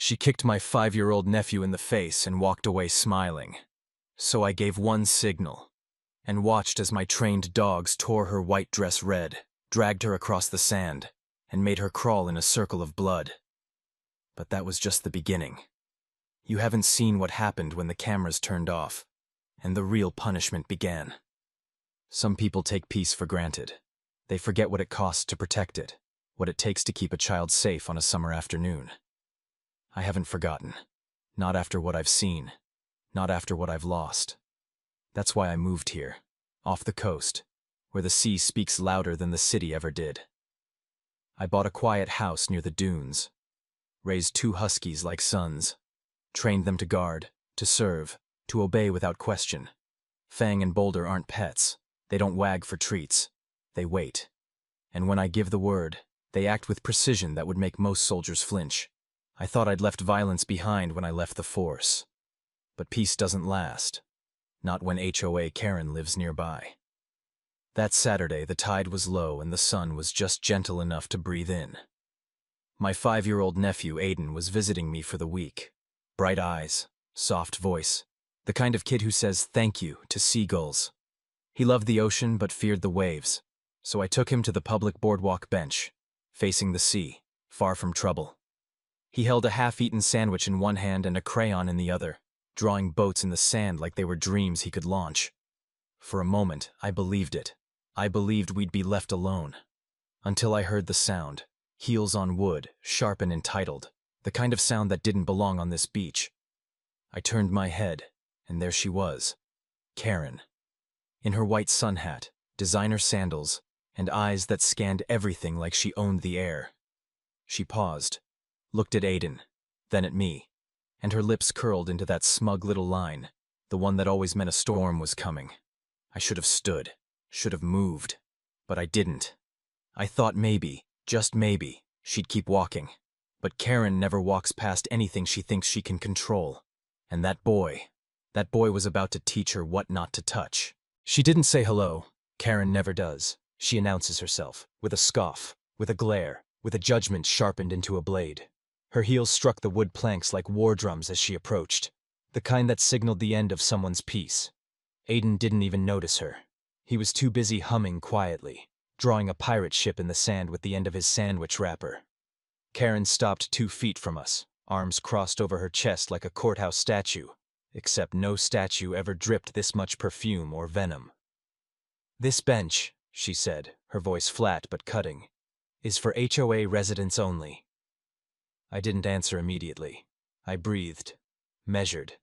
She kicked my 5-year-old nephew in the face and walked away smiling. So I gave one signal, and watched as my trained dogs tore her white dress red, dragged her across the sand, and made her crawl in a circle of blood. But that was just the beginning. You haven't seen what happened when the cameras turned off, and the real punishment began. Some people take peace for granted. They forget what it costs to protect it, what it takes to keep a child safe on a summer afternoon. I haven't forgotten. Not after what I've seen. Not after what I've lost. That's why I moved here, off the coast, where the sea speaks louder than the city ever did. I bought a quiet house near the dunes, raised 2 huskies like sons, trained them to guard, to serve, to obey without question. Fang and Boulder aren't pets. They don't wag for treats. They wait. And when I give the word, they act with precision that would make most soldiers flinch. I thought I'd left violence behind when I left the force. But peace doesn't last. Not when HOA Karen lives nearby. That Saturday, the tide was low and the sun was just gentle enough to breathe in. My 5-year-old nephew, Aiden, was visiting me for the week. Bright eyes, soft voice, the kind of kid who says thank you to seagulls. He loved the ocean but feared the waves, so I took him to the public boardwalk bench, facing the sea, far from trouble. He held a half-eaten sandwich in one hand and a crayon in the other, drawing boats in the sand like they were dreams he could launch. For a moment, I believed it. I believed we'd be left alone. Until I heard the sound, heels on wood, sharp and entitled, the kind of sound that didn't belong on this beach. I turned my head, and there she was, Karen. In her white sun hat, designer sandals, and eyes that scanned everything like she owned the air. She paused, looked at Aiden, then at me, and her lips curled into that smug little line, the one that always meant a storm was coming. I should have stood, should have moved, but I didn't. I thought maybe, just maybe, she'd keep walking. But Karen never walks past anything she thinks she can control. And that boy was about to teach her what not to touch. She didn't say hello. Karen never does. She announces herself, with a scoff, with a glare, with a judgment sharpened into a blade. Her heels struck the wood planks like war drums as she approached, the kind that signaled the end of someone's peace. Aiden didn't even notice her. He was too busy humming quietly, drawing a pirate ship in the sand with the end of his sandwich wrapper. Karen stopped 2 feet from us, arms crossed over her chest like a courthouse statue, except no statue ever dripped this much perfume or venom. "This bench," she said, her voice flat but cutting, "is for HOA residents only." I didn't answer immediately. I breathed, measured,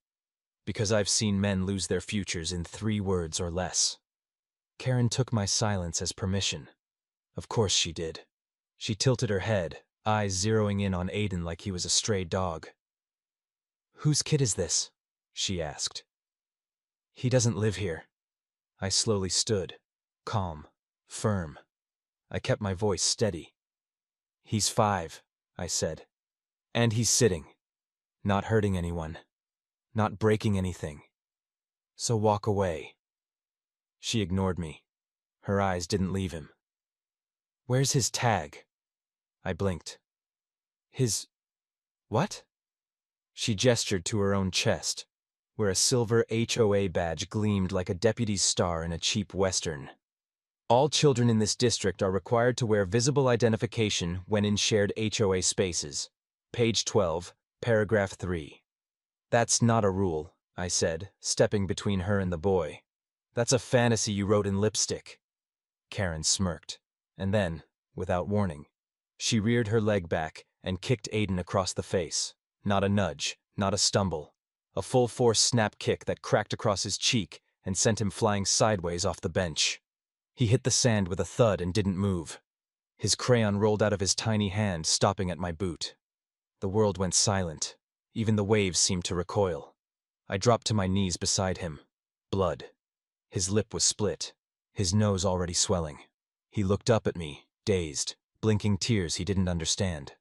because I've seen men lose their futures in 3 words or less. Karen took my silence as permission. Of course she did. She tilted her head, eyes zeroing in on Aiden like he was a stray dog. "Whose kid is this?" she asked. "He doesn't live here." I slowly stood, calm, firm. I kept my voice steady. "He's 5, I said. "And he's sitting. Not hurting anyone. Not breaking anything. So walk away." She ignored me. Her eyes didn't leave him. "Where's his tag?" I blinked. "His... what?" She gestured to her own chest, where a silver HOA badge gleamed like a deputy's star in a cheap western. "All children in this district are required to wear visible identification when in shared HOA spaces. Page 12, paragraph 3. "That's not a rule," I said, stepping between her and the boy. "That's a fantasy you wrote in lipstick." Karen smirked, and then, without warning, she reared her leg back and kicked Aiden across the face. Not a nudge, not a stumble. A full-force snap kick that cracked across his cheek and sent him flying sideways off the bench. He hit the sand with a thud and didn't move. His crayon rolled out of his tiny hand, stopping at my boot. The world went silent. Even the waves seemed to recoil. I dropped to my knees beside him. Blood. His lip was split, his nose already swelling. He looked up at me, dazed, blinking tears he didn't understand.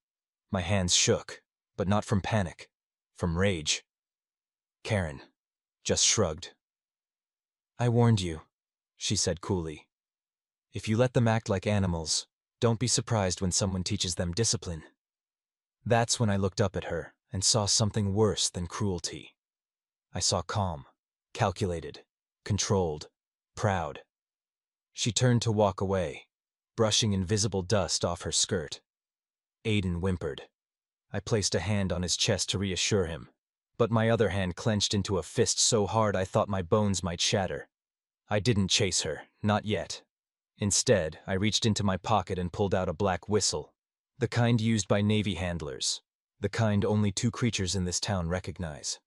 My hands shook, but not from panic, from rage. Karen just shrugged. "I warned you," she said coolly. "If you let them act like animals, don't be surprised when someone teaches them discipline." That's when I looked up at her, and saw something worse than cruelty. I saw calm, calculated, controlled, proud. She turned to walk away, brushing invisible dust off her skirt. Aiden whimpered. I placed a hand on his chest to reassure him, but my other hand clenched into a fist so hard I thought my bones might shatter. I didn't chase her, not yet. Instead, I reached into my pocket and pulled out a black whistle, the kind used by Navy handlers, the kind only 2 creatures in this town recognize.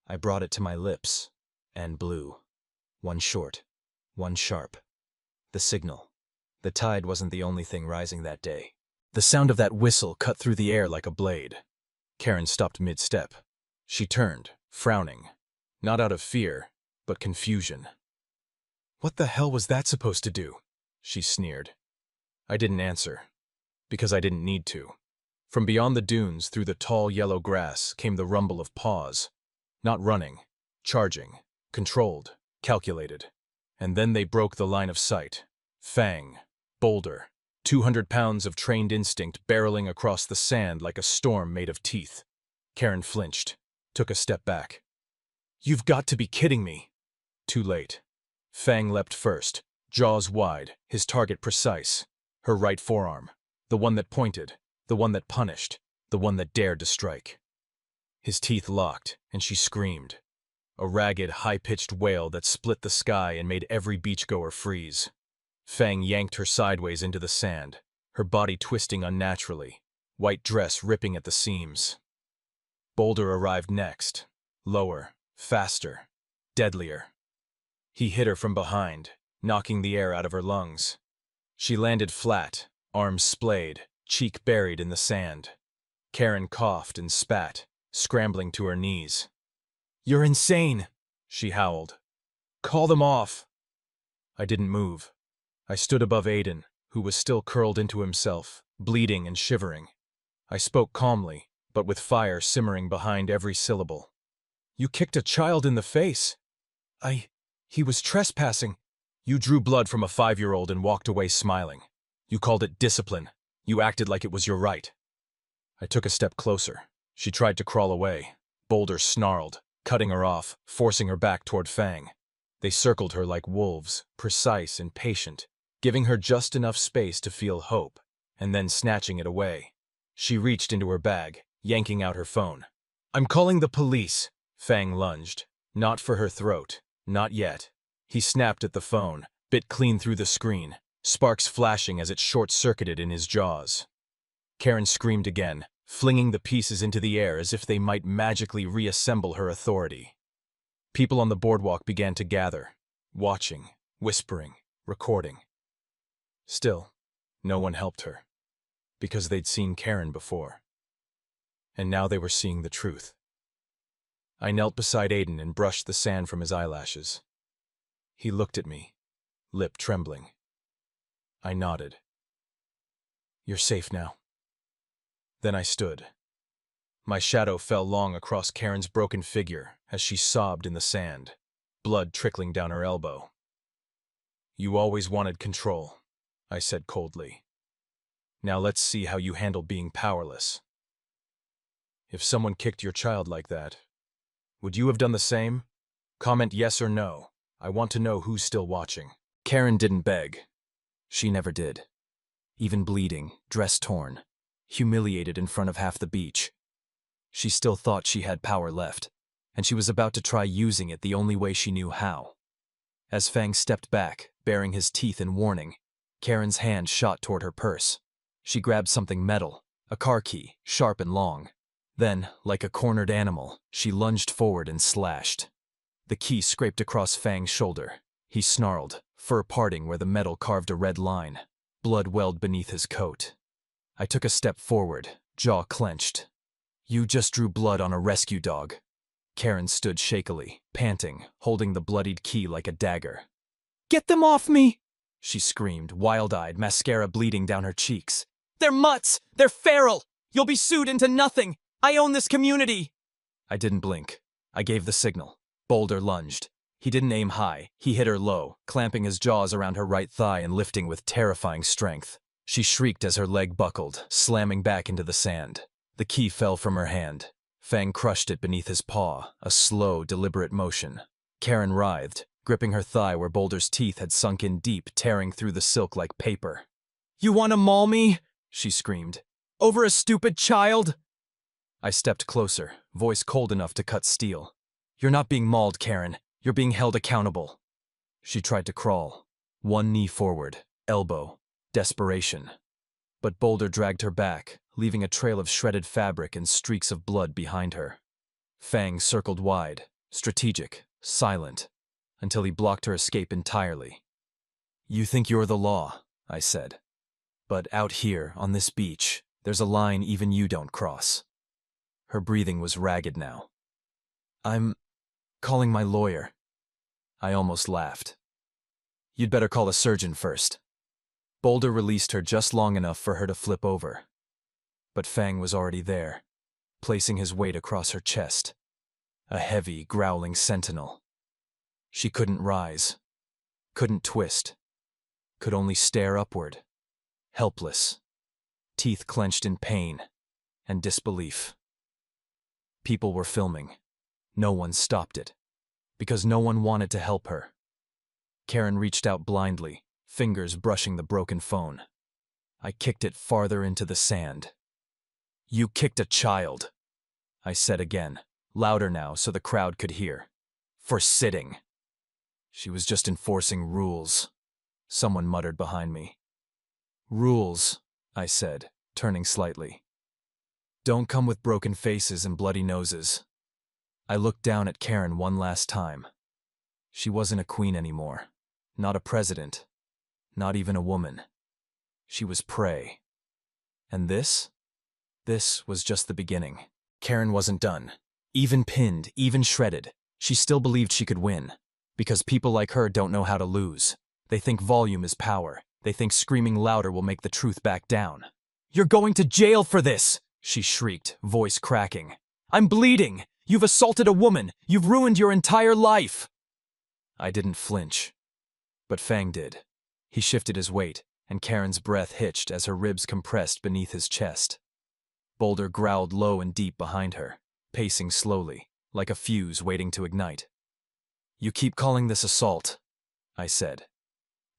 I brought it to my lips and blew. One short, one sharp. The signal. The tide wasn't the only thing rising that day. The sound of that whistle cut through the air like a blade. Karen stopped mid-step. She turned, frowning, not out of fear, but confusion. "What the hell was that supposed to do?" she sneered. I didn't answer, because I didn't need to. From beyond the dunes, through the tall yellow grass, came the rumble of paws. Not running, charging, controlled, calculated. And then they broke the line of sight. Fang, boulder, 200 pounds of trained instinct barreling across the sand like a storm made of teeth. Karen flinched, took a step back. "You've got to be kidding me." Too late. Fang leapt first, jaws wide, his target precise. Her right forearm. The one that pointed, the one that punished, the one that dared to strike. His teeth locked, and she screamed. A ragged, high-pitched wail that split the sky and made every beachgoer freeze. Fang yanked her sideways into the sand, her body twisting unnaturally, white dress ripping at the seams. Boulder arrived next, lower, faster, deadlier. He hit her from behind, knocking the air out of her lungs. She landed flat, arms splayed, cheek buried in the sand. Karen coughed and spat, scrambling to her knees. "You're insane," she howled. "Call them off." I didn't move. I stood above Aiden, who was still curled into himself, bleeding and shivering. I spoke calmly, but with fire simmering behind every syllable. "You kicked a child in the face." He was trespassing." "You drew blood from a 5-year-old and walked away smiling. You called it discipline. You acted like it was your right." I took a step closer. She tried to crawl away. Boulder snarled, cutting her off, forcing her back toward Fang. They circled her like wolves, precise and patient, giving her just enough space to feel hope, and then snatching it away. She reached into her bag, yanking out her phone. "I'm calling the police." Fang lunged. Not for her throat. Not yet. He snapped at the phone, bit clean through the screen, sparks flashing as it short-circuited in his jaws. Karen screamed again, flinging the pieces into the air as if they might magically reassemble her authority. People on the boardwalk began to gather, watching, whispering, recording. Still, no one helped her, because they'd seen Karen before. And now they were seeing the truth. I knelt beside Aiden and brushed the sand from his eyelashes. He looked at me, lip trembling. I nodded. "You're safe now." Then I stood. My shadow fell long across Karen's broken figure as she sobbed in the sand, blood trickling down her elbow. "You always wanted control," I said coldly. "Now let's see how you handle being powerless. If someone kicked your child like that, would you have done the same? Comment yes or no. I want to know who's still watching." Karen didn't beg. She never did. Even bleeding, dress torn, humiliated in front of half the beach. She still thought she had power left, and she was about to try using it the only way she knew how. As Fang stepped back, baring his teeth in warning, Karen's hand shot toward her purse. She grabbed something metal, a car key, sharp and long. Then, like a cornered animal, she lunged forward and slashed. The key scraped across Fang's shoulder. He snarled, fur parting where the metal carved a red line. Blood welled beneath his coat. I took a step forward, jaw clenched. "You just drew blood on a rescue dog." Karen stood shakily, panting, holding the bloodied key like a dagger. "Get them off me!" she screamed, wild-eyed, mascara bleeding down her cheeks. "They're mutts! They're feral! You'll be sued into nothing! I own this community!" I didn't blink. I gave the signal. Boulder lunged. He didn't aim high. He hit her low, clamping his jaws around her right thigh and lifting with terrifying strength. She shrieked as her leg buckled, slamming back into the sand. The key fell from her hand. Fang crushed it beneath his paw, a slow, deliberate motion. Karen writhed, gripping her thigh where Boulder's teeth had sunk in deep, tearing through the silk like paper. "You want to maul me?" she screamed. "Over a stupid child?" I stepped closer, voice cold enough to cut steel. "You're not being mauled, Karen. You're being held accountable." She tried to crawl. One knee forward, elbow, desperation. But Boulder dragged her back, leaving a trail of shredded fabric and streaks of blood behind her. Fang circled wide, strategic, silent, until he blocked her escape entirely. "You think you're the law," I said. "But out here, on this beach, there's a line even you don't cross." Her breathing was ragged now. "I'm calling my lawyer." I almost laughed. "You'd better call a surgeon first." Boulder released her just long enough for her to flip over. But Fang was already there, placing his weight across her chest. A heavy, growling sentinel. She couldn't rise, couldn't twist, could only stare upward, helpless, teeth clenched in pain and disbelief. People were filming. No one stopped it, because no one wanted to help her. Karen reached out blindly, fingers brushing the broken phone. I kicked it farther into the sand. "You kicked a child," I said again, louder now so the crowd could hear. "For sitting." "She was just enforcing rules," someone muttered behind me. "Rules," I said, turning slightly. "Don't come with broken faces and bloody noses." I looked down at Karen one last time. She wasn't a queen anymore, not a president, not even a woman. She was prey. And this? This was just the beginning. Karen wasn't done. Even pinned, even shredded, she still believed she could win. Because people like her don't know how to lose. They think volume is power. They think screaming louder will make the truth back down. "You're going to jail for this!" she shrieked, voice cracking. "I'm bleeding! You've assaulted a woman! You've ruined your entire life!" I didn't flinch. But Fang did. He shifted his weight, and Karen's breath hitched as her ribs compressed beneath his chest. Boulder growled low and deep behind her, pacing slowly, like a fuse waiting to ignite. "You keep calling this assault," I said.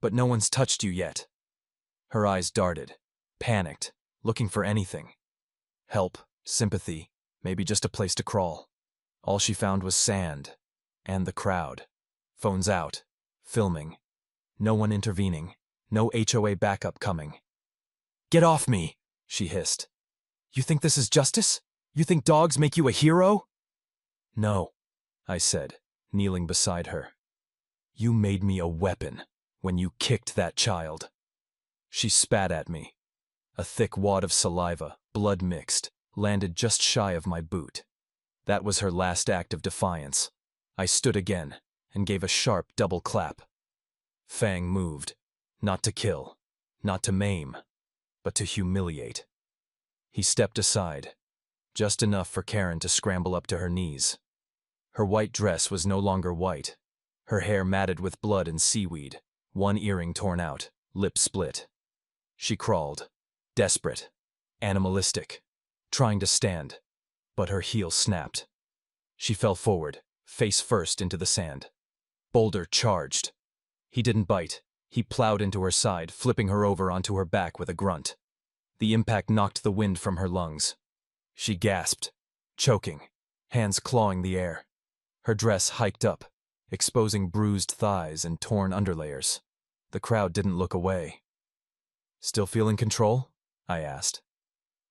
"But no one's touched you yet." Her eyes darted, panicked, looking for anything. Help, sympathy, maybe just a place to crawl. All she found was sand, and the crowd. Phones out, filming. No one intervening, no HOA backup coming. "Get off me," she hissed. "You think this is justice? You think dogs make you a hero?" "No," I said, kneeling beside her. "You made me a weapon when you kicked that child." She spat at me. A thick wad of saliva, blood mixed, landed just shy of my boot. That was her last act of defiance. I stood again and gave a sharp double clap. Fang moved, not to kill, not to maim, but to humiliate. He stepped aside, just enough for Karen to scramble up to her knees. Her white dress was no longer white, her hair matted with blood and seaweed, one earring torn out, lip split. She crawled, desperate, animalistic, trying to stand, but her heel snapped. She fell forward, face first into the sand. Boulder charged. He didn't bite. He plowed into her side, flipping her over onto her back with a grunt. The impact knocked the wind from her lungs. She gasped, choking, hands clawing the air. Her dress hiked up, exposing bruised thighs and torn underlayers. The crowd didn't look away. "Still feel in control?" I asked.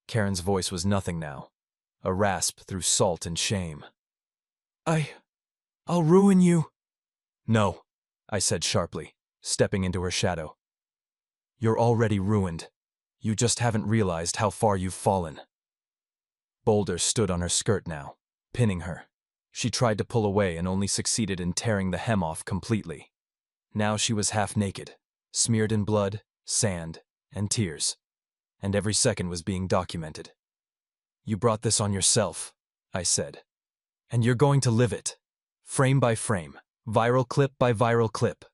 Karen's voice was nothing now, a rasp through salt and shame. I'll ruin you." "No," I said sharply, stepping into her shadow. "You're already ruined. You just haven't realized how far you've fallen." Boulder stood on her skirt now, pinning her. She tried to pull away and only succeeded in tearing the hem off completely. Now she was half naked, smeared in blood, sand, and tears, and every second was being documented. "You brought this on yourself," I said, "and you're going to live it, frame by frame, viral clip by viral clip."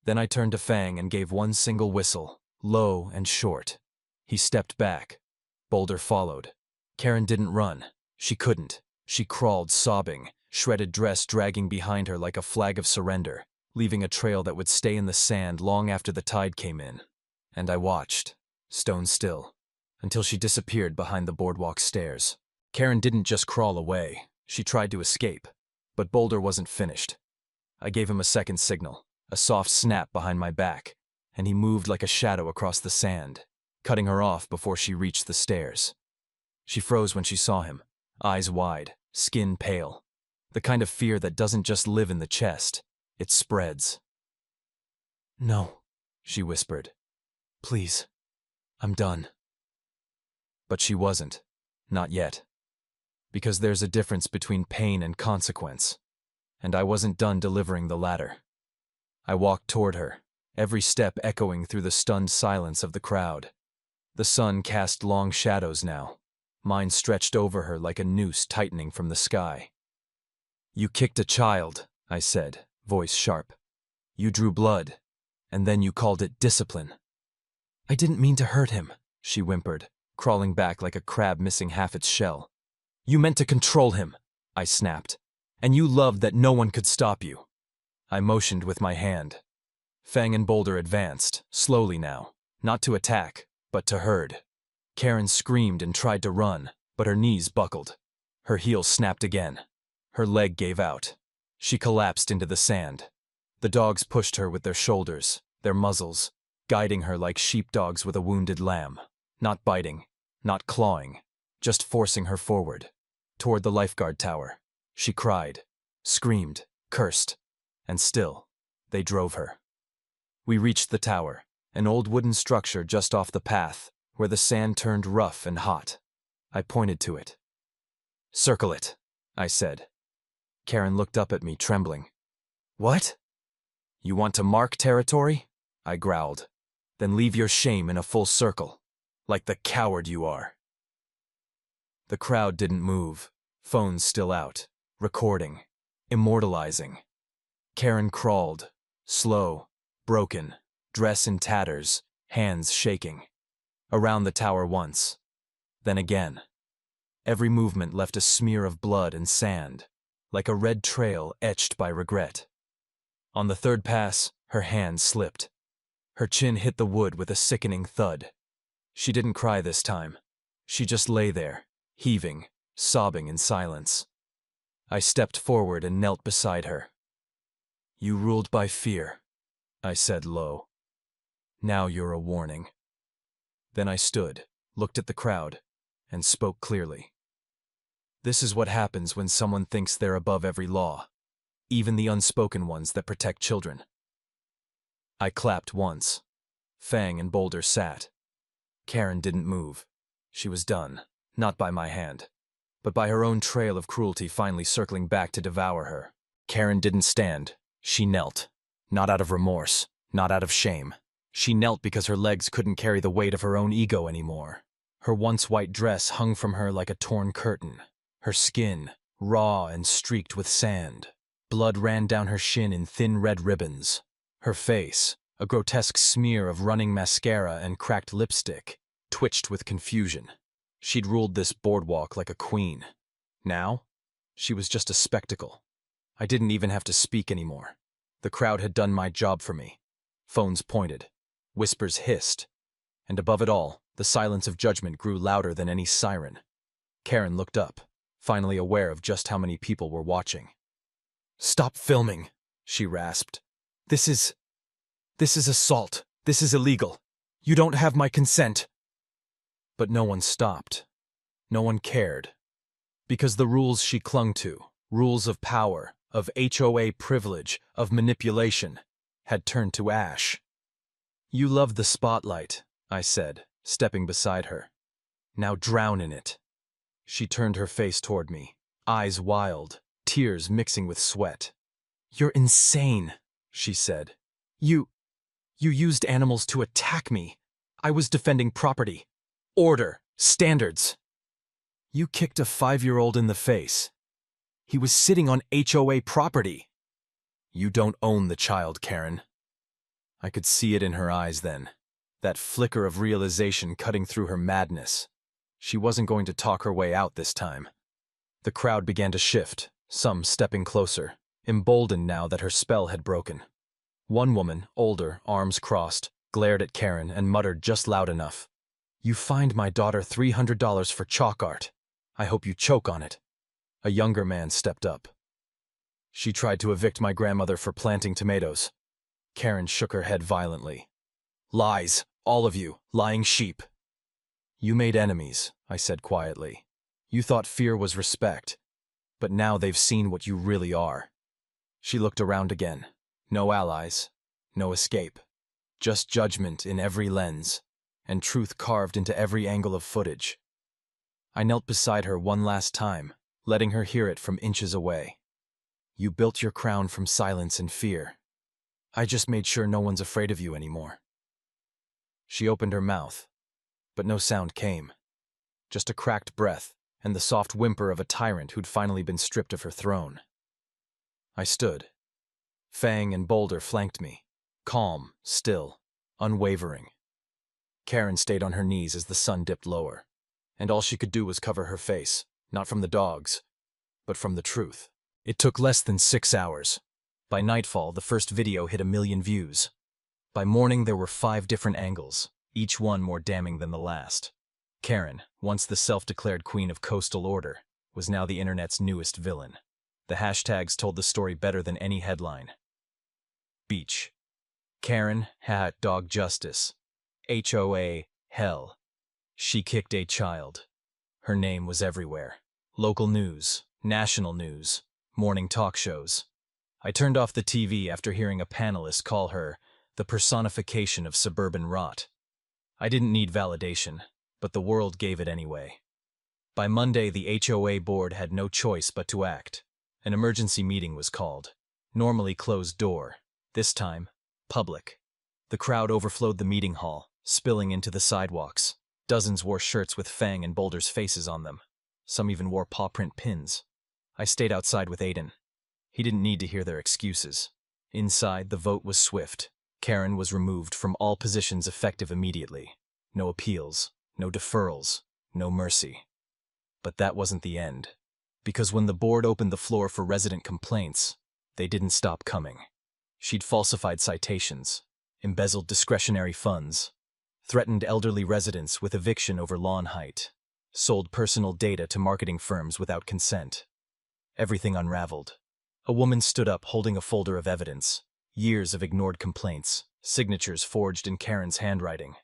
Then I turned to Fang and gave one single whistle, low and short. He stepped back. Boulder followed. Karen didn't run, She couldn't. She crawled, sobbing, shredded dress dragging behind her like a flag of surrender, leaving a trail that would stay in the sand long after the tide came in. And I watched, stone still, until she disappeared behind the boardwalk stairs. Karen didn't just crawl away. She tried to escape, but Boulder wasn't finished. I gave him a second signal, a soft snap behind my back, and he moved like a shadow across the sand, cutting her off before she reached the stairs. She froze when she saw him, eyes wide, skin pale, the kind of fear that doesn't just live in the chest, it spreads. "No," she whispered. "Please, I'm done." But she wasn't. Not yet. Because there's a difference between pain and consequence, and I wasn't done delivering the latter. I walked toward her, every step echoing through the stunned silence of the crowd. The sun cast long shadows now, mine stretched over her like a noose tightening from the sky. "You kicked a child," I said, voice sharp. "You drew blood, and then you called it discipline." "I didn't mean to hurt him," she whimpered, crawling back like a crab missing half its shell. "You meant to control him," I snapped, "and you loved that no one could stop you." I motioned with my hand. Fang and Boulder advanced, slowly now, not to attack, but to herd. Karen screamed and tried to run, but her knees buckled. Her heel snapped again. Her leg gave out. She collapsed into the sand. The dogs pushed her with their shoulders, their muzzles, guiding her like sheepdogs with a wounded lamb. Not biting, not clawing, just forcing her forward, toward the lifeguard tower. She cried, screamed, cursed, and still, they drove her. We reached the tower, an old wooden structure just off the path, where the sand turned rough and hot. I pointed to it. "Circle it," I said. Karen looked up at me, trembling. "What?" "You want to mark territory?" I growled. "Then leave your shame in a full circle, like the coward you are." The crowd didn't move, phones still out, recording, immortalizing. Karen crawled, slow, broken, dress in tatters, hands shaking. Around the tower once, then again. Every movement left a smear of blood and sand, like a red trail etched by regret. On the third pass, her hand slipped. Her chin hit the wood with a sickening thud. She didn't cry this time. She just lay there, heaving, sobbing in silence. I stepped forward and knelt beside her. "You ruled by fear," I said low. "Now you're a warning." Then I stood, looked at the crowd, and spoke clearly. "This is what happens when someone thinks they're above every law, even the unspoken ones that protect children." I clapped once. Fang and Boulder sat. Karen didn't move. She was done, not by my hand, but by her own trail of cruelty finally circling back to devour her. Karen didn't stand. She knelt. Not out of remorse, not out of shame. She knelt because her legs couldn't carry the weight of her own ego anymore. Her once white dress hung from her like a torn curtain. Her skin, raw and streaked with sand. Blood ran down her shin in thin red ribbons. Her face, a grotesque smear of running mascara and cracked lipstick, twitched with confusion. She'd ruled this boardwalk like a queen. Now, she was just a spectacle. I didn't even have to speak anymore. The crowd had done my job for me. Phones pointed. Whispers hissed. And above it all, the silence of judgment grew louder than any siren. Karen looked up, finally aware of just how many people were watching. "Stop filming," she rasped. This is assault. This is illegal. You don't have my consent." But no one stopped. No one cared. Because the rules she clung to, rules of power, of HOA privilege, of manipulation, had turned to ash. "You love the spotlight," I said, stepping beside her. "Now drown in it." She turned her face toward me, eyes wild, tears mixing with sweat. "You're insane," she said. You used animals to attack me. I was defending property, order, standards. You kicked a 5-year-old in the face. He was sitting on HOA property. You don't own the child, Karen." I could see it in her eyes then, that flicker of realization cutting through her madness. She wasn't going to talk her way out this time. The crowd began to shift, some stepping closer, emboldened now that her spell had broken. One woman, older, arms crossed, glared at Karen and muttered just loud enough, "You fined my daughter $300 for chalk art. I hope you choke on it." A younger man stepped up. "She tried to evict my grandmother for planting tomatoes." Karen shook her head violently. "Lies, all of you, lying sheep." "You made enemies," I said quietly. "You thought fear was respect, but now they've seen what you really are." She looked around again. No allies, no escape. Just judgment in every lens, and truth carved into every angle of footage. I knelt beside her one last time, letting her hear it from inches away. "You built your crown from silence and fear. I just made sure no one's afraid of you anymore." She opened her mouth, but no sound came. Just a cracked breath and the soft whimper of a tyrant who'd finally been stripped of her throne. I stood. Fang and Boulder flanked me, calm, still, unwavering. Karen stayed on her knees as the sun dipped lower, and all she could do was cover her face, not from the dogs, but from the truth. It took less than 6 hours. By nightfall, the first video hit 1 million views. By morning, there were 5 different angles, each one more damning than the last. Karen, once the self-declared queen of coastal order, was now the internet's newest villain. The hashtags told the story better than any headline. Beach. Karen, dog justice. HOA, hell. She kicked a child. Her name was everywhere. Local news, national news, morning talk shows. I turned off the TV after hearing a panelist call her the personification of suburban rot. I didn't need validation, but the world gave it anyway. By Monday, the HOA board had no choice but to act. An emergency meeting was called. Normally closed door. This time, public. The crowd overflowed the meeting hall, spilling into the sidewalks. Dozens wore shirts with Fang and Boulder's faces on them. Some even wore paw print pins. I stayed outside with Aiden. He didn't need to hear their excuses. Inside, the vote was swift. Karen was removed from all positions effective immediately. No appeals, no deferrals, no mercy. But that wasn't the end. Because when the board opened the floor for resident complaints, they didn't stop coming. She'd falsified citations, embezzled discretionary funds, threatened elderly residents with eviction over lawn height, sold personal data to marketing firms without consent. Everything unraveled. A woman stood up holding a folder of evidence, years of ignored complaints, signatures forged in Karen's handwriting.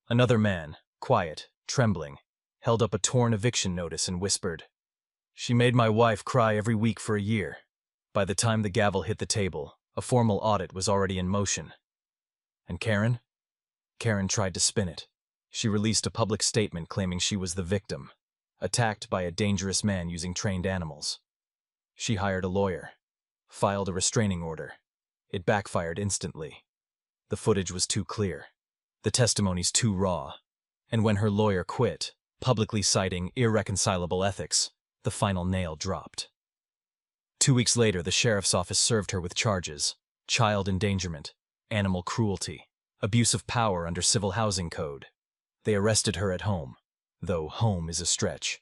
Another man, quiet, trembling, held up a torn eviction notice and whispered, "She made my wife cry every week for a year." By the time the gavel hit the table, a formal audit was already in motion. And Karen? Karen tried to spin it. She released a public statement claiming she was the victim, attacked by a dangerous man using trained animals. She hired a lawyer, filed a restraining order. It backfired instantly. The footage was too clear, the testimonies too raw, and when her lawyer quit, publicly citing irreconcilable ethics, the final nail dropped. 2 weeks later, the sheriff's office served her with charges: child endangerment, animal cruelty, abuse of power under civil housing code. They arrested her at home, though home is a stretch.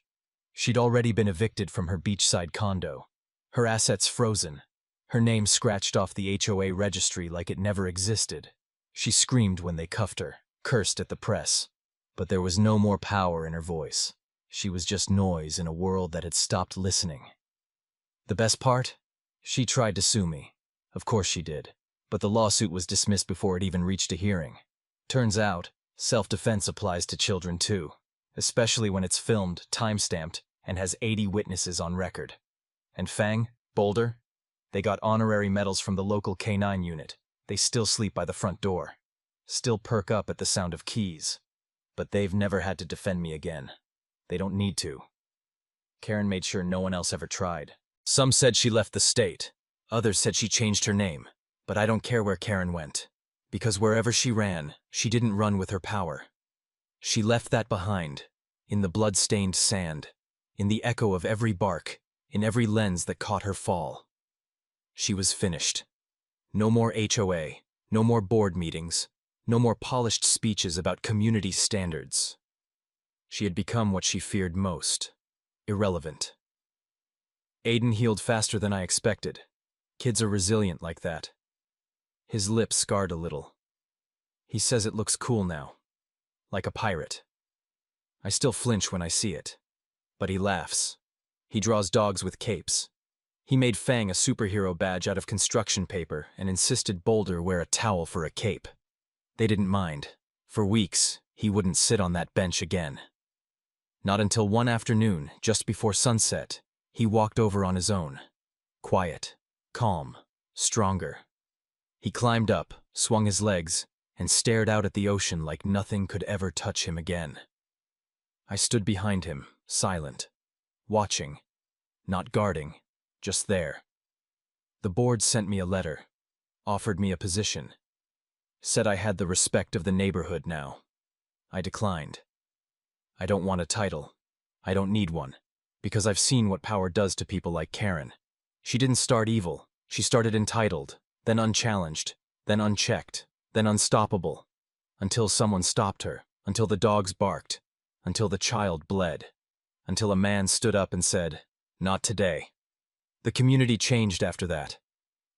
She'd already been evicted from her beachside condo, her assets frozen, her name scratched off the HOA registry like it never existed. She screamed when they cuffed her, cursed at the press, but there was no more power in her voice. She was just noise in a world that had stopped listening. The best part? She tried to sue me. Of course she did, but the lawsuit was dismissed before it even reached a hearing. Turns out, self-defense applies to children too, especially when it's filmed, time-stamped, and has 80 witnesses on record. And Fang, Boulder, they got honorary medals from the local K9 unit. They still sleep by the front door, still perk up at the sound of keys. But they've never had to defend me again. They don't need to. Karen made sure no one else ever tried. Some said she left the state. Others said she changed her name. But I don't care where Karen went. Because wherever she ran, she didn't run with her power. She left that behind, in the blood-stained sand, in the echo of every bark, in every lens that caught her fall. She was finished. No more HOA, no more board meetings, no more polished speeches about community standards. She had become what she feared most: irrelevant. Aiden healed faster than I expected. Kids are resilient like that. His lips scarred a little. He says it looks cool now. Like a pirate. I still flinch when I see it. But he laughs. He draws dogs with capes. He made Fang a superhero badge out of construction paper and insisted Boulder wear a towel for a cape. They didn't mind. For weeks, he wouldn't sit on that bench again. Not until one afternoon, just before sunset, he walked over on his own. Quiet, calm, stronger. He climbed up, swung his legs, and stared out at the ocean like nothing could ever touch him again. I stood behind him, silent, watching, not guarding, just there. The board sent me a letter, offered me a position, said I had the respect of the neighborhood now. I declined. I don't want a title. I don't need one, because I've seen what power does to people like Karen. She didn't start evil. She started entitled, then unchallenged, then unchecked, then unstoppable, until someone stopped her, until the dogs barked, until the child bled, until a man stood up and said, "Not today." The community changed after that.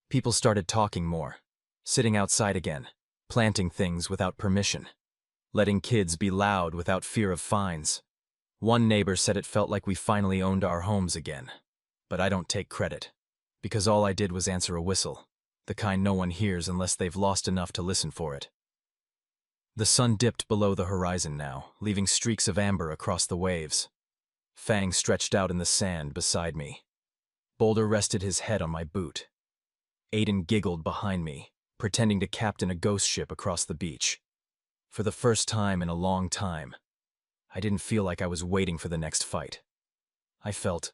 People started talking more, sitting outside again, planting things without permission, letting kids be loud without fear of fines. One neighbor said it felt like we finally owned our homes again. But I don't take credit, because all I did was answer a whistle, the kind no one hears unless they've lost enough to listen for it. The sun dipped below the horizon now, leaving streaks of amber across the waves. Fang stretched out in the sand beside me. Boulder rested his head on my boot. Aiden giggled behind me, pretending to captain a ghost ship across the beach. For the first time in a long time, I didn't feel like I was waiting for the next fight. I felt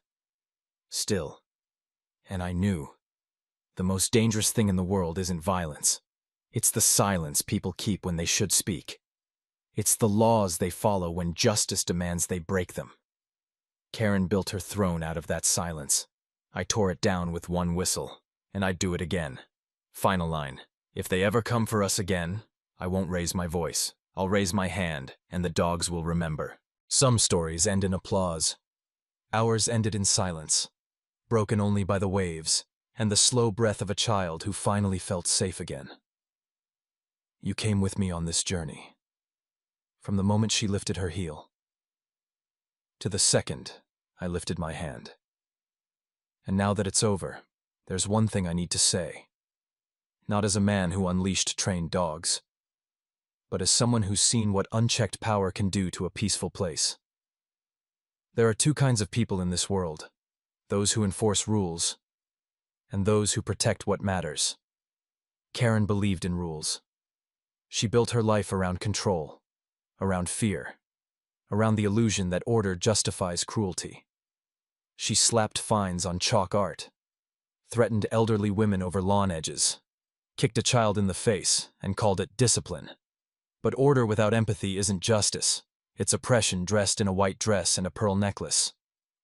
still. And I knew. The most dangerous thing in the world isn't violence. It's the silence people keep when they should speak. It's the laws they follow when justice demands they break them. Karen built her throne out of that silence. I tore it down with one whistle, and I'd do it again. Final line. If they ever come for us again, I won't raise my voice. I'll raise my hand, and the dogs will remember. Some stories end in applause. Ours ended in silence, broken only by the waves and the slow breath of a child who finally felt safe again. You came with me on this journey. From the moment she lifted her heel, to the second I lifted my hand. And now that it's over, there's one thing I need to say. Not as a man who unleashed trained dogs, but as someone who's seen what unchecked power can do to a peaceful place. There are two kinds of people in this world, those who enforce rules, and those who protect what matters. Karen believed in rules. She built her life around control, around fear, around the illusion that order justifies cruelty. She slapped fines on chalk art, threatened elderly women over lawn edges, kicked a child in the face and called it discipline. But order without empathy isn't justice. It's oppression dressed in a white dress and a pearl necklace.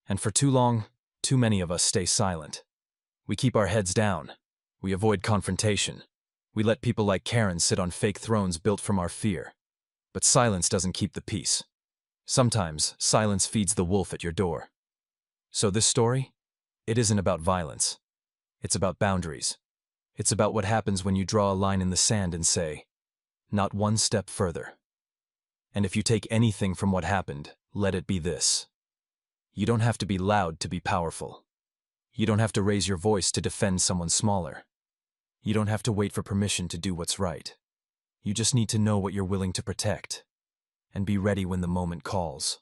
And for too long, too many of us stay silent. We keep our heads down. We avoid confrontation. We let people like Karen sit on fake thrones built from our fear. But silence doesn't keep the peace. Sometimes, silence feeds the wolf at your door. So this story? It isn't about violence. It's about boundaries. It's about what happens when you draw a line in the sand and say, not one step further. And if you take anything from what happened, let it be this. You don't have to be loud to be powerful. You don't have to raise your voice to defend someone smaller. You don't have to wait for permission to do what's right. You just need to know what you're willing to protect, and be ready when the moment calls.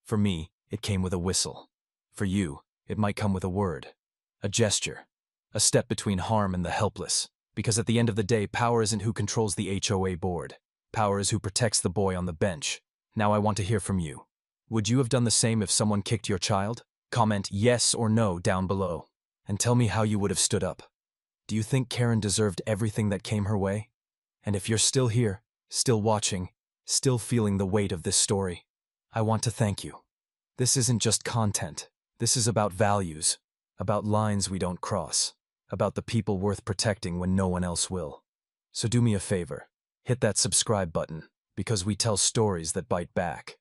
For me, it came with a whistle. For you, it might come with a word, a gesture, a step between harm and the helpless. Because at the end of the day, power isn't who controls the HOA board. Power is who protects the boy on the bench. Now I want to hear from you. Would you have done the same if someone kicked your child? Comment yes or no down below, and tell me how you would have stood up. Do you think Karen deserved everything that came her way? And if you're still here, still watching, still feeling the weight of this story, I want to thank you. This isn't just content. This is about values, about lines we don't cross, about the people worth protecting when no one else will. So do me a favor, hit that subscribe button, because we tell stories that bite back.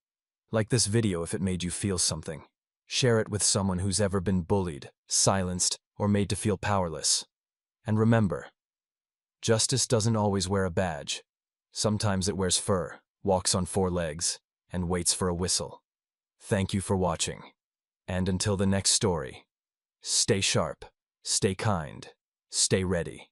Like this video if it made you feel something. Share it with someone who's ever been bullied, silenced, or made to feel powerless. And remember, justice doesn't always wear a badge. Sometimes it wears fur, walks on 4 legs, and waits for a whistle. Thank you for watching. And until the next story, stay sharp, stay kind, stay ready.